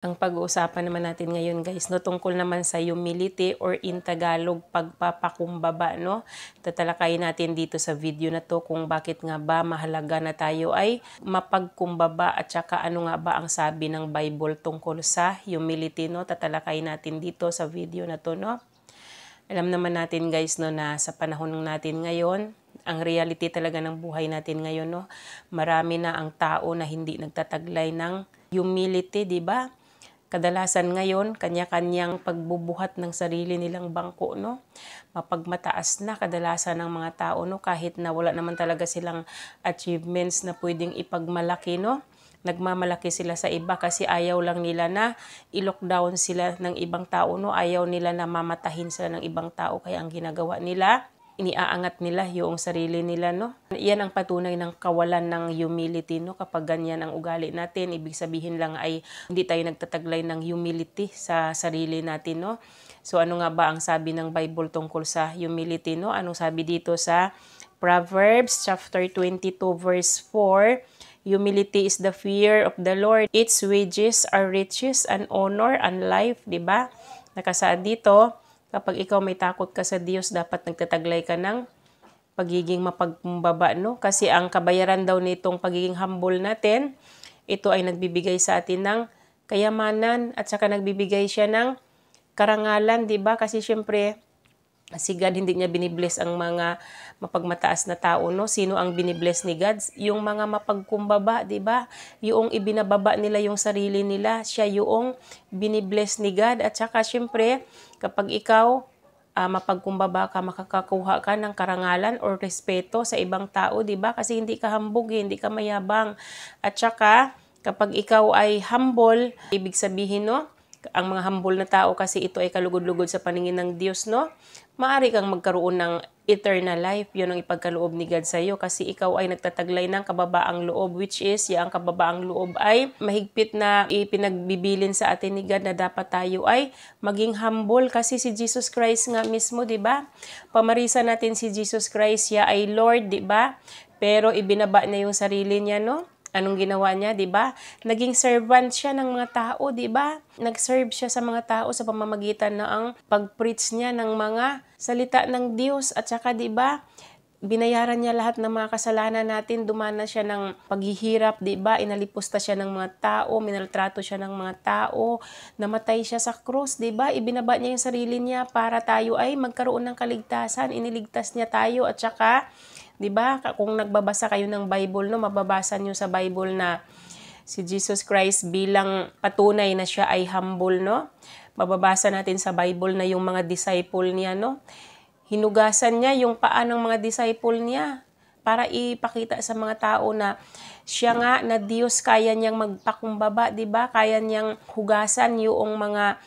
Ang pag-uusapan naman natin ngayon guys, no, tungkol naman sa humility or in Tagalog, pagpapakumbaba, no. Tatalakayin natin dito sa video na to kung bakit nga ba mahalaga na tayo ay mapagkumbaba at saka ano nga ba ang sabi ng Bible tungkol sa humility, no. Tatalakayin natin dito sa video na to, no. Alam naman natin guys, no, na sa panahon natin ngayon, ang reality talaga ng buhay natin ngayon, no, marami na ang tao na hindi nagtataglay ng humility, di ba? Kadalasan ngayon, kanya-kanyang pagbubuhat ng sarili nilang bangko, no? Mapagmataas na kadalasan ng mga tao, no? Kahit na wala naman talaga silang achievements na pwedeng ipagmalaki, no? Nagmamalaki sila sa iba kasi ayaw lang nila na i-lockdown sila ng ibang tao, no? Ayaw nila na mamatahin sila ng ibang tao, kaya ang ginagawa nila, iniaangat nila yung sarili nila, no? Iyan ang patunay ng kawalan ng humility, no? Kapag ganyan ang ugali natin, ibig sabihin lang ay hindi tayo nagtataglay ng humility sa sarili natin, no? So ano nga ba ang sabi ng Bible tungkol sa humility, no? Anong sabi dito sa Proverbs chapter 22 verse 4? Humility is the fear of the Lord. Its wages are riches and honor and life, di ba? Nakasaad dito, kapag ikaw may takot ka sa Diyos, dapat nagtataglay ka ng pagiging mapagkumbaba, no? Kasi ang kabayaran daw nitong pagiging humble natin, ito ay nagbibigay sa atin ng kayamanan at saka nagbibigay siya ng karangalan, di ba? Kasi syempre, si God hindi niya binibless ang mga mapagmataas na tao, no? Sino ang binibless ni God? Yung mga mapagkumbaba, di ba? Yung ibinababa nila yung sarili nila, siya yung binibless ni God. At saka syempre, kapag ikaw mapagkumbaba ka, makakakuha ka ng karangalan or respeto sa ibang tao, di ba? Kasi hindi ka hambog, hindi ka mayabang. At saka, kapag ikaw ay humble, ibig sabihin, no? Ang mga humble na tao kasi ito ay kalugod-lugod sa paningin ng Diyos, no? Maaari kang magkaroon ng eternal life. Yun ang ipagkaloob ni God sa iyo kasi ikaw ay nagtataglay ng kababaang loob, which is, ang kababaang loob ay mahigpit na ipinagbibilin sa atin ni God na dapat tayo ay maging humble kasi si Jesus Christ nga mismo, di ba? Pamarisa natin si Jesus Christ, siya ay Lord, di ba? Pero ibinaba niya yung sarili niya, no? Anong ginawa niya, 'di ba? Naging servant siya ng mga tao, 'di ba? Nag-serve siya sa mga tao sa pamamagitan na ang pag-preach niya ng mga salita ng Diyos at saka 'di ba? Binayaran niya lahat ng mga kasalanan natin, dumana siya ng paghihirap, 'di ba? Inalipusta siya ng mga tao, minaltrato siya ng mga tao, namatay siya sa krus, 'di ba? Ibinaba niya yung sarili niya para tayo ay magkaroon ng kaligtasan, iniligtas niya tayo at saka 'di ba? Kung nagbabasa kayo ng Bible, no, mababasa niyo sa Bible na si Jesus Christ bilang patunay na siya ay humble, no? Mababasa natin sa Bible na yung mga disciple niya, no? Hinugasan niya yung paa ng mga disciple niya para ipakita sa mga tao na siya nga na Diyos, kaya niyang magpakumbaba, 'di ba? Kaya niyang hugasan yung mga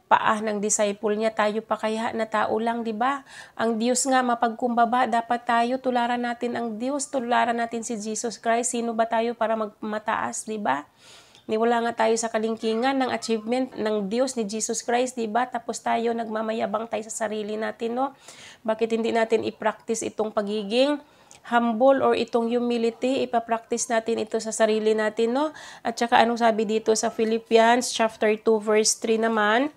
paa ng disciple niya, tayo pa kaya na tao lang, di ba? Ang Diyos nga mapagkumbaba, dapat tayo tularan natin ang Diyos, tularan natin si Jesus Christ. Sino ba tayo para magmataas, di ba? Niwala nga tayo sa kalingkingan ng achievement ng Diyos ni Jesus Christ, di ba? Tapos tayo nagmamayabang tayo sa sarili natin, no? Bakit hindi natin i-practice itong pagiging humble or itong humility, ipapractice natin ito sa sarili natin, no? At saka anong sabi dito sa Philippians chapter 2 verse 3 naman,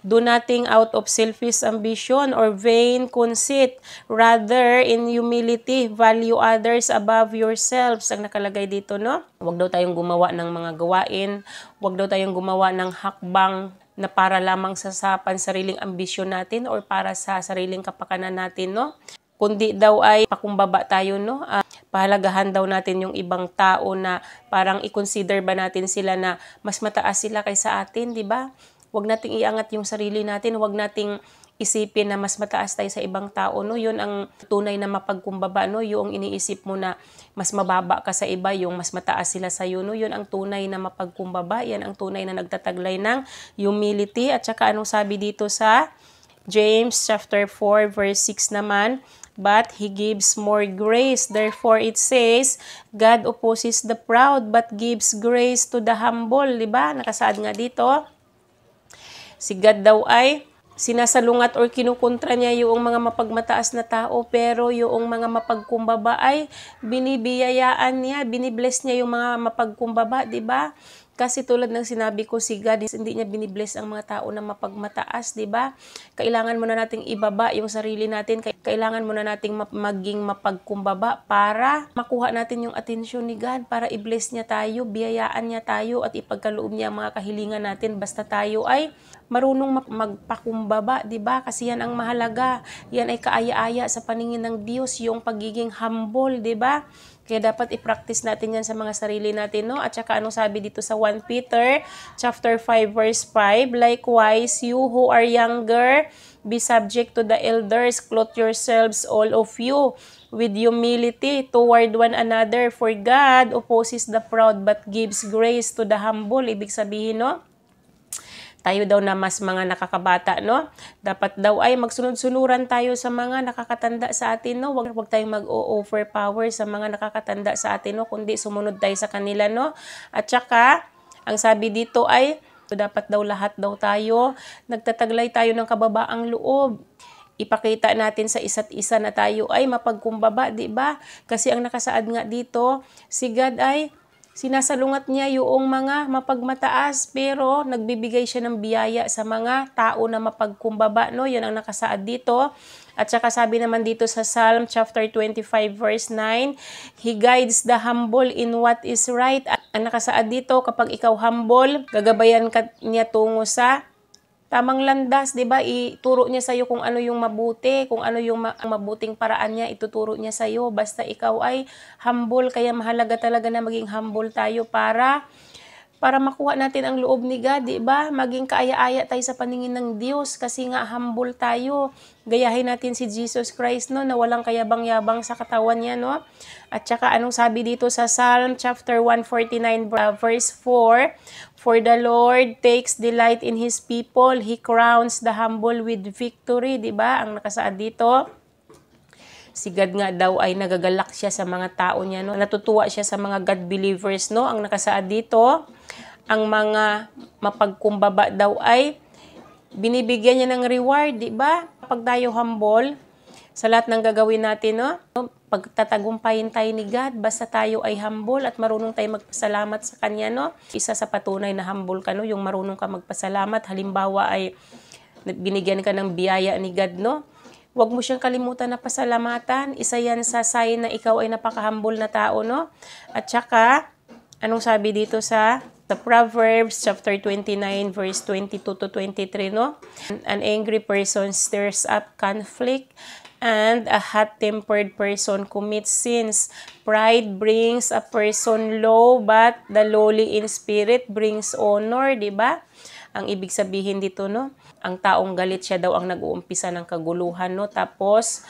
do nothing out of selfish ambition or vain conceit, rather in humility value others above yourselves. Ang nakalagay dito, no? Huwag daw tayong gumawa ng mga gawain, huwag daw tayong gumawa ng hakbang na para lamang sa sariling ambisyon natin or para sa sariling kapakanan natin, no? Kundi daw ay pakumbaba tayo, no? Pahalagahan daw natin yung ibang tao na parang i-consider ba natin sila na mas mataas sila kaysa atin, di ba? Huwag nating iangat yung sarili natin, huwag nating isipin na mas mataas tayo sa ibang tao, no? Yun ang tunay na mapagkumbaba, no? Yung iniisip mo na mas mababa ka sa iba, yung mas mataas sila sa iyo, no? Yun ang tunay na mapagkumbaba, yan ang tunay na nagtataglay ng humility. At saka anong sabi dito sa James chapter 4 verse 6 naman, but He gives more grace. Therefore, it says, God opposes the proud, but gives grace to the humble. Diba? Nakasaad nga dito. Si God daw ay sinasalungat or kinukontra niya yung mga mapagmataas na tao, pero yung mga mapagkumbaba ay binibiyayaan niya, binibless niya yung mga mapagkumbaba, diba? Kasi tulad ng sinabi ko, si God, hindi niya binibless ang mga tao na mapagmataas, di ba? Kailangan muna nating ibaba yung sarili natin. Kailangan muna nating maging mapagkumbaba para makuha natin yung atensyon ni God, para i-bless niya tayo, biyayaan niya tayo at ipagkaloob niya ang mga kahilingan natin basta tayo ay marunong magpakumbaba, di ba? Kasi yan ang mahalaga. Yan ay kaaya-aya sa paningin ng Diyos, yung pagiging humble, di ba? Kaya dapat i-practice natin yan sa mga sarili natin, no? At saka anong sabi dito sa 1 Peter chapter 5 verse 5, likewise, you who are younger, be subject to the elders, clothe yourselves all of you with humility toward one another, for God opposes the proud but gives grace to the humble. Ibig sabihin, no? Tayo daw na mas mga nakakabata, no? Dapat daw ay magsunod-sunuran tayo sa mga nakakatanda sa atin, no? Wag tayong mag-overpower sa mga nakakatanda sa atin, no? Kundi sumunod tayo sa kanila, no? At saka, ang sabi dito ay, dapat daw lahat daw tayo, nagtataglay tayo ng kababaang loob. Ipakita natin sa isa't isa na tayo ay mapagkumbaba, di ba? Kasi ang nakasaad nga dito, si God ay sinasalungat niya yung mga mapagmataas, pero nagbibigay siya ng biyaya sa mga tao na mapagkumbaba, no? Yan ang nakasaad dito. At saka sabi naman dito sa Psalm chapter 25 verse 9, He guides the humble in what is right. At ang nakasaad dito, kapag ikaw humble, gagabayan ka niya tungo sa tamang landas, 'di ba? Ituro niya sa iyo kung ano yung mabuti, kung ano yung mabuting paraan niya, ituturo niya sa iyo basta ikaw ay humble. Kaya mahalaga talaga na maging humble tayo para makuha natin ang loob ni God, di ba? Maging kaaya-aya tayo sa paningin ng Diyos kasi nga humble tayo. Gayahin natin si Jesus Christ, no, na walang kayabang-yabang sa katawan niya, no? At saka anong sabi dito sa Psalm chapter 149 verse 4, For the Lord takes delight in His people, He crowns the humble with victory, di ba? Ang nakasaad dito. Si God nga daw ay nagagalak siya sa mga tao niya, no? Natutuwa siya sa mga God believers, no? Ang nakasaad dito, ang mga mapagkumbaba daw ay binibigyan niya ng reward, di ba? Kapag tayo humble, sa lahat ng gagawin natin, no? Pagtatagumpayin tayo ni God, basta tayo ay humble at marunong tayo magpasalamat sa Kanya, no? Isa sa patunay na humble ka, no? Yung marunong ka magpasalamat, halimbawa ay binigyan ka ng biyaya ni God, no? Huwag mo siyang kalimutan na pasalamatan. Isa yan sa sign na ikaw ay napaka-humble na tao, no? At saka, anong sabi dito sa Proverbs chapter 29 verse 22 to 23, no? An angry person stirs up conflict, and a hot-tempered person commits sins. Pride brings a person low, but the lowly in spirit brings honor, di ba? Ang ibig sabihin dito, no? Ang taong galit siya daw ang nag-uumpisa ng kaguluhan, no? Tapos,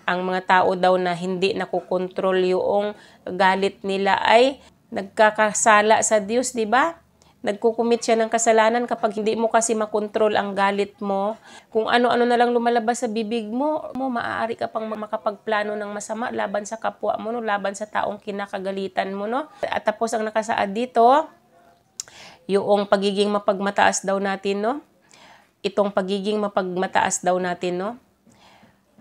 ang mga tao daw na hindi nakokontrol yung galit nila ay nagkakasala sa Diyos, di ba? Nagkukumit siya ng kasalanan kapag hindi mo kasi makontrol ang galit mo. Kung ano-ano na lang lumalabas sa bibig mo, maaari ka pang makapagplano ng masama laban sa kapwa mo, no? Laban sa taong kinakagalitan mo, no? At tapos ang nakasaad dito, yung pagiging mapagmataas daw natin, no? Itong pagiging mapagmataas daw natin, no?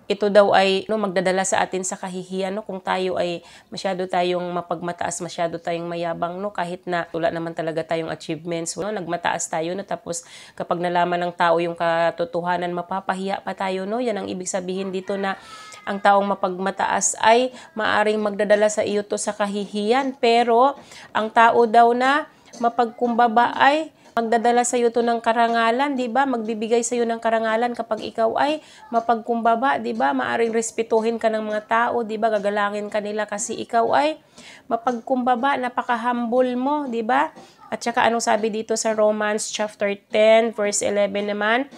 Ito daw ay magdadala sa atin sa kahihiyan, no? Kung tayo ay masyado tayong mapagmataas, masyado tayong mayabang, no? Kahit na wala naman talaga tayong achievements, no? Nagmataas tayo, no? Tapos kapag nalaman ng tao yung katotohanan, mapapahiya pa tayo, no? Yan ang ibig sabihin dito na ang taong mapagmataas ay maaring magdadala sa iyo to sa kahihiyan, pero ang tao daw na mapagkumbaba ay magdadala sa iyo to ng karangalan, 'di ba? Magbibigay sa iyo ng karangalan kapag ikaw ay mapagkumbaba, 'di ba? Maaring respetuhin ka ng mga tao, 'di ba? Gagalangin ka nila kasi ikaw ay mapagkumbaba, napaka-humble mo, 'di ba? At saka anong sabi dito sa Romans chapter 10 verse 11 naman?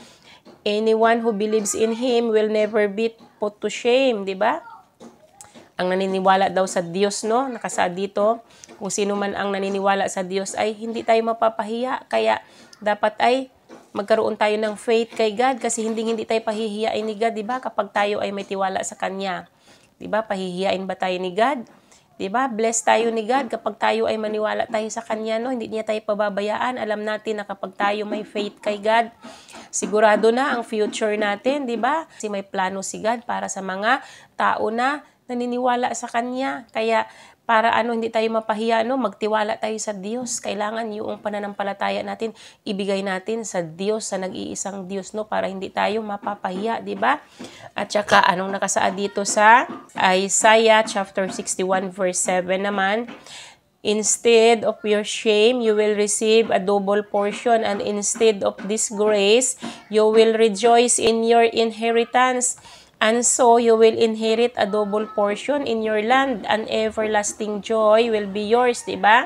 Anyone who believes in Him will never be put to shame, 'di ba? Ang naniniwala daw sa Diyos, no? Nakasaad dito, kung sino man ang naniniwala sa Diyos ay hindi tayo mapapahiya. Kaya dapat ay magkaroon tayo ng faith kay God kasi hindi tayo pahihiyain ni God, 'di ba? Kapag tayo ay may tiwala sa Kanya. 'Di ba? Pahihiyain ba tayo ni God? 'Di ba? Bless tayo ni God kapag tayo ay maniwala tayo sa Kanya, no? Hindi niya tayo pababayaan. Alam natin na kapag tayo may faith kay God, sigurado na ang future natin, 'di ba? Kasi may plano si God para sa mga tao na naniniwala sa Kanya. Kaya para hindi tayo mapahiya, no? Magtiwala tayo sa Diyos. Kailangan yung pananampalataya natin, ibigay natin sa Diyos, sa nag-iisang Diyos, no? Para hindi tayo mapapahiya, di ba? At saka, anong nakasaad dito sa Isaiah chapter 61 verse 7 naman, instead of your shame, you will receive a double portion, and instead of disgrace, you will rejoice in your inheritance. And so, you will inherit a double portion in your land, and everlasting joy will be yours, diba?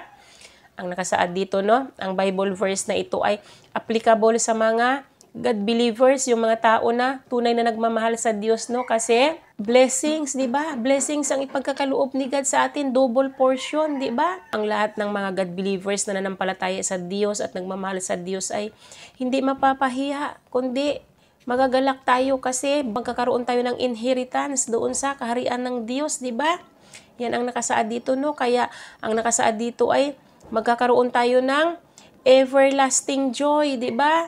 Ang nakasaad dito, no? Ang Bible verse na ito ay applicable sa mga God believers, yung mga tao na tunay na nagmamahal sa Diyos, no? Kasi blessings, di ba? Blessings ang ipagkakaloob ni God sa atin, double portion, di ba? Ang lahat ng mga God believers na nanampalataya sa Diyos at nagmamahal sa Diyos ay hindi mapapahiya, kundi magagalak tayo kasi magkakaroon tayo ng inheritance doon sa kaharian ng Diyos, di ba? Yan ang nakasaad dito, no? Kaya ang nakasaad dito ay magkakaroon tayo ng everlasting joy, di ba?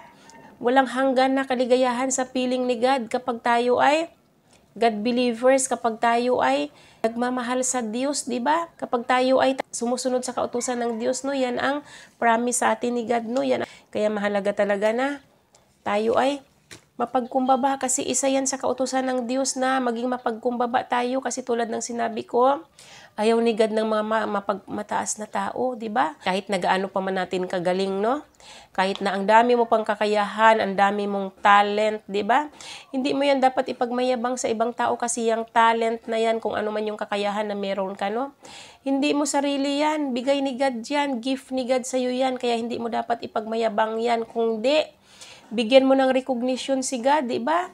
Walang hanggan na kaligayahan sa piling ni God kapag tayo ay God believers, kapag tayo ay nagmamahal sa Diyos, di ba? Kapag tayo ay sumusunod sa kautusan ng Diyos, no? Yan ang promise sa atin ni God, no? Yan. Kaya mahalaga talaga na tayo ay mapagkumbaba kasi isa yan sa kautusan ng Diyos na maging mapagkumbaba tayo kasi tulad ng sinabi ko, ayaw ni God ng mga mataas na tao, di ba? Kahit nagaano pa man natin kagaling, no? Kahit na ang dami mo pang kakayahan, ang dami mong talent, di ba? Hindi mo yan dapat ipagmayabang sa ibang tao kasi yung talent na yan, kung ano man yung kakayahan na meron ka, no? Hindi mo sarili yan, bigay ni God yan, gift ni God sa'yo yan, kaya hindi mo dapat ipagmayabang yan, kundi bigyan mo ng recognition si God, di ba?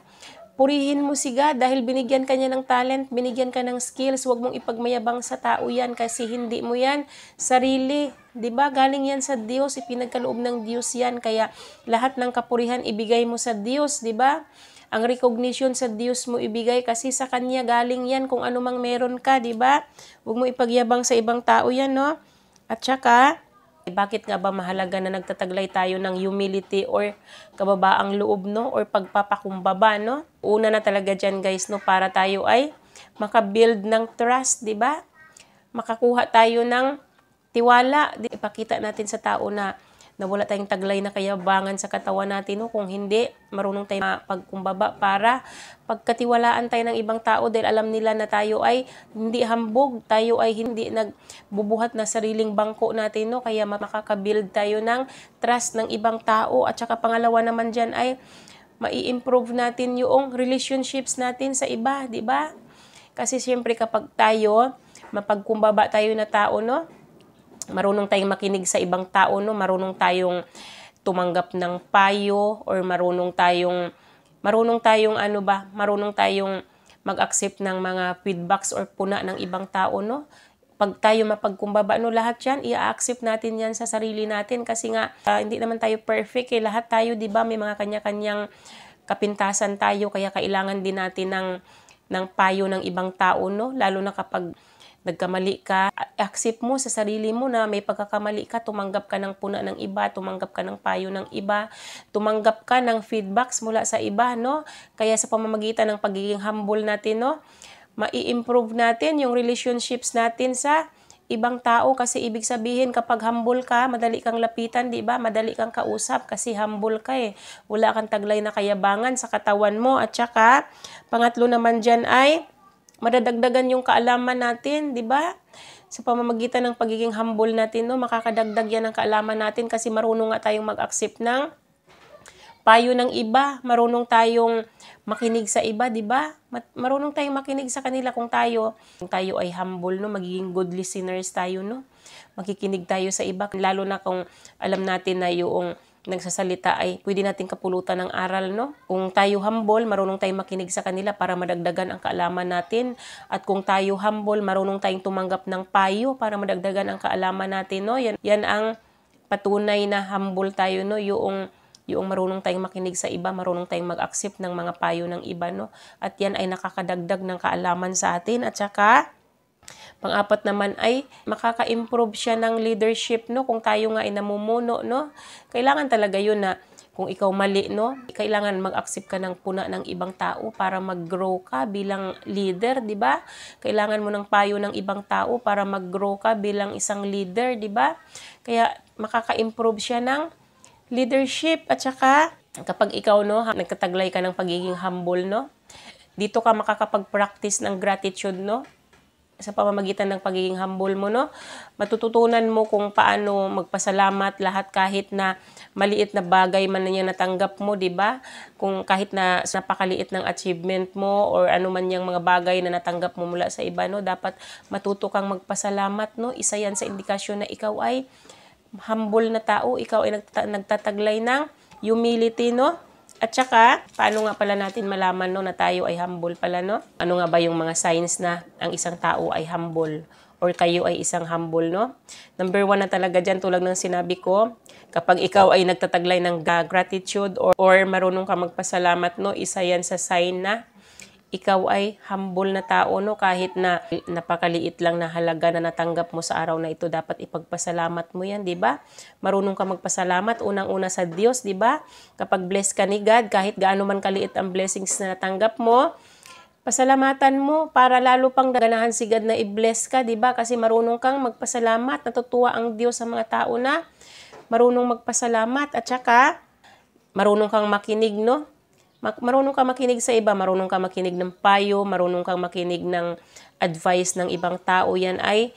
Purihin mo si God dahil binigyan ka niya ng talent, binigyan ka ng skills, huwag mong ipagmayabang sa tao yan kasi hindi mo yan sarili, di ba? Galing yan sa Diyos, ipinagkaloob ng Diyos yan, kaya lahat ng kapurihan ibigay mo sa Diyos, di ba? Ang recognition sa Diyos mo ibigay kasi sa Kanya galing yan kung ano mang meron ka, di ba? Huwag mo ipagyabang sa ibang tao yan, no? At saka, bakit nga ba mahalaga na nagtataglay tayo ng humility or kababaang loob, no? Or pagpapakumbaba, no? Una na talaga dyan, guys, no? Para tayo ay makabuild ng trust, di ba? Makakuha tayo ng tiwala. Ipakita natin sa tao na wala tayong taglay na kayabangan sa katawan natin, no? Kung hindi, marunong tayo mapagkumbaba para pagkatiwalaan tayo ng ibang tao dahil alam nila na tayo ay hindi hambog, tayo ay hindi nagbubuhat na sariling bangko natin, no? Kaya makakabuild tayo ng trust ng ibang tao. At saka pangalawa naman dyan ay mai-improve natin yung relationships natin sa iba, di ba? Kasi siyempre kapag tayo, mapagkumbaba tayo na tao, no? Marunong tayong makinig sa ibang tao, no? Marunong tayong tumanggap ng payo or marunong tayong mag-accept ng mga feedbacks or puna ng ibang tao, no? Pag tayo mapagkumbaba, no, lahat yan, i-accept natin yan sa sarili natin kasi nga, hindi naman tayo perfect, eh. Lahat tayo, di ba, may mga kanya-kanyang kapintasan tayo, kaya kailangan din natin ng payo ng ibang tao, no? Lalo na kapag nagkamali ka, accept mo sa sarili mo na may pagkakamali ka, tumanggap ka ng puna ng iba, tumanggap ka ng payo ng iba, tumanggap ka ng feedbacks mula sa iba, no? Kaya sa pamamagitan ng pagiging humble natin, no, mai-improve natin yung relationships natin sa ibang tao kasi ibig sabihin kapag humble ka, madali kang lapitan, di ba? Madali kang kausap kasi humble ka, eh. Wala kang taglay na kayabangan sa katawan mo. At saka, pangatlo naman dyan ay madadagdagan yung kaalaman natin, di ba? Sa pamamagitan ng pagiging humble natin, no, makakadagdag yan ng kaalaman natin kasi marunong nga tayong mag-accept ng payo ng iba, marunong tayong makinig sa iba, di ba? Marunong tayong makinig sa kanila kung tayo ay humble, no, magiging good listeners tayo, no? Makikinig tayo sa iba, lalo na kung alam natin na yung nagsasalita ay pwede nating kapulutan ng aral, no? Kung tayo humble, marunong tayong makinig sa kanila para madagdagan ang kaalaman natin. At kung tayo humble, marunong tayong tumanggap ng payo para madagdagan ang kaalaman natin, no? Yan ang patunay na humble tayo, no? Yung marunong tayong makinig sa iba, marunong tayong mag-accept ng mga payo ng iba, no? At yan ay nakakadagdag ng kaalaman sa atin. At saka, pang-apat naman ay makaka-improve siya ng leadership, no? Kung tayo nga ay namumuno, no? Kailangan talaga yun na Kung ikaw mali, no, kailangan mag-accept ka ng puna ng ibang tao para mag-grow ka bilang leader, di ba? Kailangan mo ng payo ng ibang tao para mag-grow ka bilang isang leader, di ba? Kaya makaka-improve siya ng leadership. At saka, kapag ikaw, no, nagtataglay ka ng pagiging humble, no, dito ka makakapag-practice ng gratitude, no? Sa pamamagitan ng pagiging humble mo, no? Matututunan mo kung paano magpasalamat lahat kahit na maliit na bagay man na natanggap mo, di ba? Kung kahit na napakaliit ng achievement mo or ano man yung mga bagay na natanggap mo mula sa iba, no? Dapat matuto kang magpasalamat, no? Isa yan sa indikasyon na ikaw ay humble na tao, ikaw ay nagtataglay ng humility, no? At saka, paano nga pala natin malaman, no, na tayo ay humble pala, no? Ano nga ba yung mga signs na ang isang tao ay humble or kayo ay isang humble, no? Number 1 na talaga dyan, tulad ng sinabi ko, kapag ikaw ay nagtataglay ng gratitude or marunong ka magpasalamat, no, isa yan sa sign na ikaw ay humble na tao, no? Kahit na napakaliit lang na halaga na natanggap mo sa araw na ito, dapat ipagpasalamat mo yan, di ba? Marunong ka magpasalamat, unang-una sa Diyos, di ba? Kapag bless ka ni God, kahit gaano man kaliit ang blessings na natanggap mo, pasalamatan mo para lalo pang ganahan si God na i-bless ka, di ba? Kasi marunong kang magpasalamat, natutuwa ang Diyos sa mga tao na marunong magpasalamat. At saka, marunong kang makinig, no? Marunong ka makinig sa iba, marunong ka makinig ng payo, marunong kang makinig ng advice ng ibang tao. Yan ay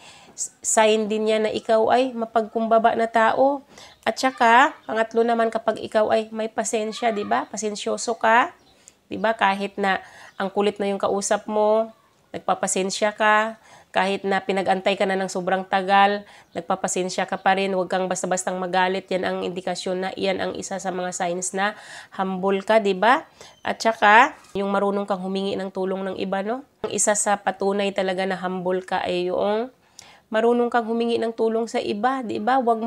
sign din yan na ikaw ay mapagkumbaba na tao. At saka, pangatlo naman, kapag ikaw ay may pasensya, di ba? Pasensyoso ka, di ba? Kahit na ang kulit na yung kausap mo, nagpapasensya ka. Kahit na pinag-antay ka na ng sobrang tagal, nagpapasensya ka pa rin, huwag kang basta-bastang magalit. Yan ang indikasyon na iyan ang isa sa mga signs na humble ka, di ba? At saka, yung marunong kang humingi ng tulong ng iba, no? Ang isa sa patunay talaga na humble ka ay yung marunong kang humingi ng tulong sa iba, di ba? Huwag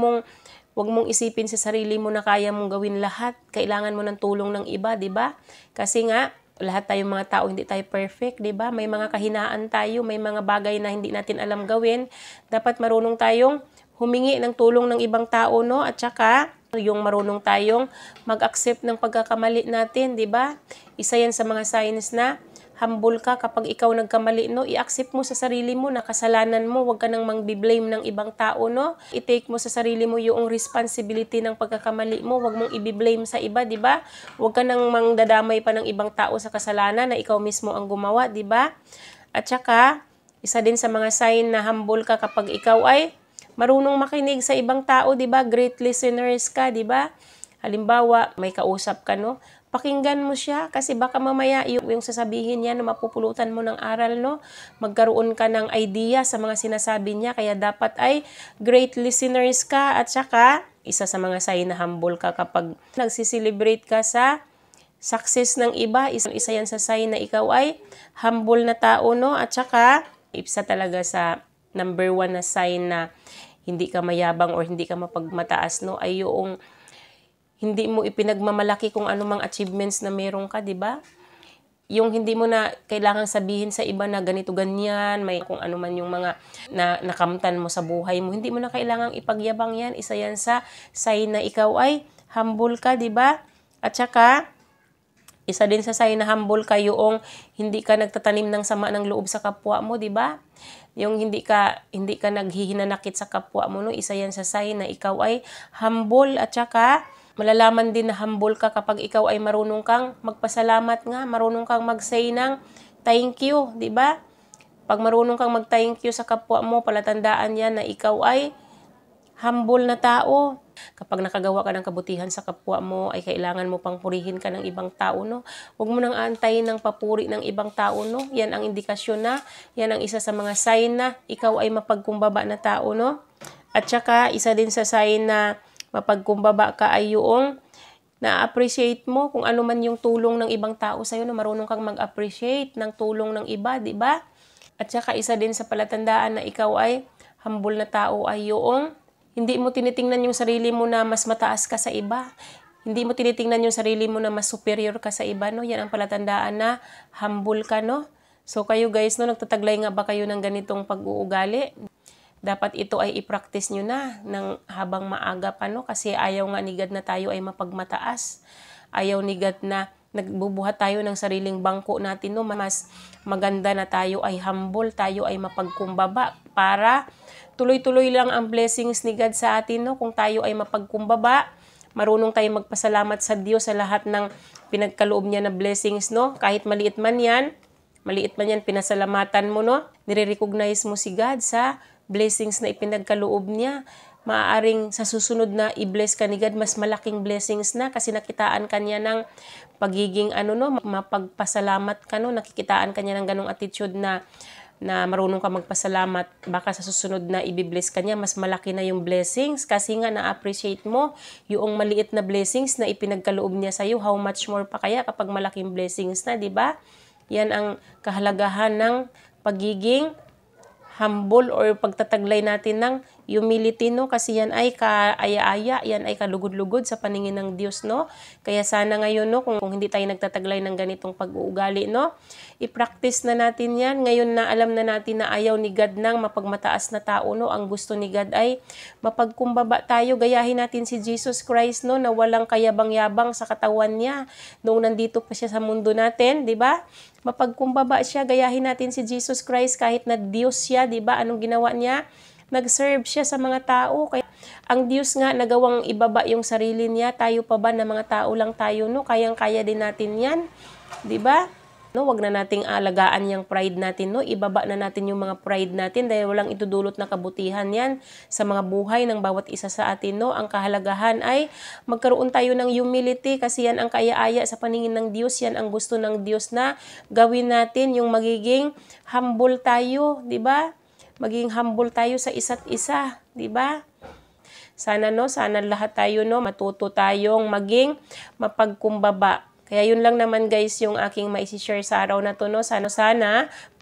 mong isipin sa sarili mo na kaya mong gawin lahat. Kailangan mo ng tulong ng iba, di ba? Kasi nga, lahat tayong mga tao, hindi tayo perfect, di ba? May mga kahinaan tayo, may mga bagay na hindi natin alam gawin. Dapat marunong tayong humingi ng tulong ng ibang tao, no? At saka, yung marunong tayong mag-accept ng pagkakamali natin, di ba? Isa yan sa mga signs na humble ka. Kapag ikaw nagkamali, no, i-accept mo sa sarili mo na kasalanan mo, huwag ka nang mang-blame ng ibang tao, no? I-take mo sa sarili mo yung responsibility ng pagkakamali mo, huwag mong i-blame sa iba, di ba? Huwag ka nang mangdadamay pa ng ibang tao sa kasalanan na ikaw mismo ang gumawa, di ba? At saka, isa din sa mga sign na humble ka kapag ikaw ay marunong makinig sa ibang tao, di ba? Great listeners ka, di ba? Halimbawa, may kausap ka, no? Pakinggan mo siya kasi baka mamaya yung sasabihin niya na mapupulutan mo ng aral, no? Magkaroon ka ng idea sa mga sinasabi niya, kaya dapat ay great listeners ka. At saka, isa sa mga sign na humble ka kapag nagsiselebrate ka sa success ng iba, isa yan sa sign na ikaw ay humble na tao, no? At saka, isa talaga sa number 1 na sign na hindi ka mayabang or hindi ka mapagmataas, no? Ay yung hindi mo ipinagmamalaki kung anumang achievements na meron ka, di ba? Yung hindi mo na kailangang sabihin sa iba na ganito, ganyan, may kung ano man yung mga nakamtan mo sa buhay mo. Hindi mo na kailangang ipagyabang yan. Isa yan sa sign na ikaw ay humble ka, di ba? At saka, isa din sa sign na humble ka yung hindi ka nagtatanim ng sama ng loob sa kapwa mo, di ba? Yung hindi ka naghihinanakit sa kapwa mo, no? Isa yan sa sign na ikaw ay humble. At saka, malalaman din na humble ka kapag ikaw ay marunong kang magpasalamat nga, marunong kang mag-say ng thank you, di ba? Pag marunong kang mag-thank you sa kapwa mo, palatandaan yan na ikaw ay humble na tao. Kapag nakagawa ka ng kabutihan sa kapwa mo, ay kailangan mo pang purihin ka ng ibang tao, no? Huwag mo nang aantayin ng papuri ng ibang tao, no? Yan ang indikasyon na, yan ang isa sa mga sign na ikaw ay mapagkumbaba na tao, no? At saka, isa din sa sign na mapagkumbaba ka ay yung na-appreciate mo kung ano man yung tulong ng ibang tao sa'yo, na marunong kang mag-appreciate ng tulong ng iba, di ba? At saka isa din sa palatandaan na ikaw ay humble na tao ay yung hindi mo tinitingnan yung sarili mo na mas mataas ka sa iba. Hindi mo tinitingnan yung sarili mo na mas superior ka sa iba, no? Yan ang palatandaan na humble ka, no? So kayo guys, no, nagtataglay nga ba kayo ng ganitong pag-uugali? dapat ito ay i-practice nyo na ng habang maaga pa, no? Kasi ayaw nga ni God na tayo ay mapagmataas. Ayaw ni God na nagbubuhat tayo ng sariling bangko natin, no? Mas maganda na tayo ay humble, tayo ay mapagkumbaba para tuloy-tuloy lang ang blessings ni God sa atin, no? Kung tayo ay mapagkumbaba, marunong tayo magpasalamat sa Diyos sa lahat ng pinagkaloob niya na blessings, no? Kahit maliit man yan, pinasalamatan mo, no? Nire-recognize mo si God sa blessings na ipinagkaloob niya. Maaaring sa susunod na i-bless ka ni God, mas malaking blessings na kasi nakitaan ka niya ng pagiging mapagpasalamat ka, no? Nakikitaan ka niya ng ganong attitude na marunong ka magpasalamat. Baka sa susunod na i-bless ka niya, mas malaki na yung blessings kasi nga na-appreciate mo yung maliit na blessings na ipinagkaloob niya sa'yo. How much more pa kaya kapag malaking blessings na, di ba? Yan ang kahalagahan ng pagiging humble or pagtataglay natin ng humility, no? Kasi yan ay kaaya-aya, yan ay kalugod-lugod sa paningin ng Diyos, no? Kaya sana ngayon, no, kung hindi tayo nagtataglay ng ganitong pag-uugali, no, i-practice na natin yan. Ngayon na alam na natin na ayaw ni God ng mapagmataas na tao, no? Ang gusto ni God ay mapagkumbaba tayo. Gayahin natin si Jesus Christ, no, na walang kayabang-yabang sa katawan niya noong nandito pa siya sa mundo natin, di ba? Mapagkumbaba siya, gayahin natin si Jesus Christ kahit na Diyos siya, di ba? Anong ginawa niya? Nag-serve siya sa mga tao. Kaya ang Diyos nga nagawang ibaba yung sarili niya. Tayo pa ba na mga tao lang tayo, no? Kayang-kaya din natin yan, di ba? No, wag na nating alagaan yung pride natin, no? Ibaba na natin yung mga pride natin dahil walang itudulot na kabutihan yan sa mga buhay ng bawat isa sa atin, no? Ang kahalagahan ay magkaroon tayo ng humility kasi yan ang kaaya-aya sa paningin ng Diyos. Yan ang gusto ng Diyos na gawin natin, yung magiging humble tayo, di ba? Maging humble tayo sa isa't isa, di ba? Sana, no, sana lahat tayo, no, matuto tayong maging mapagkumbaba. Kaya yun lang naman guys yung aking maisi-share sa araw na to, no. Sana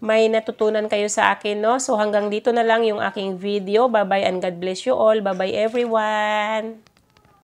may natutunan kayo sa akin, no. So hanggang dito na lang yung aking video. Bye-bye and God bless you all. Bye-bye everyone.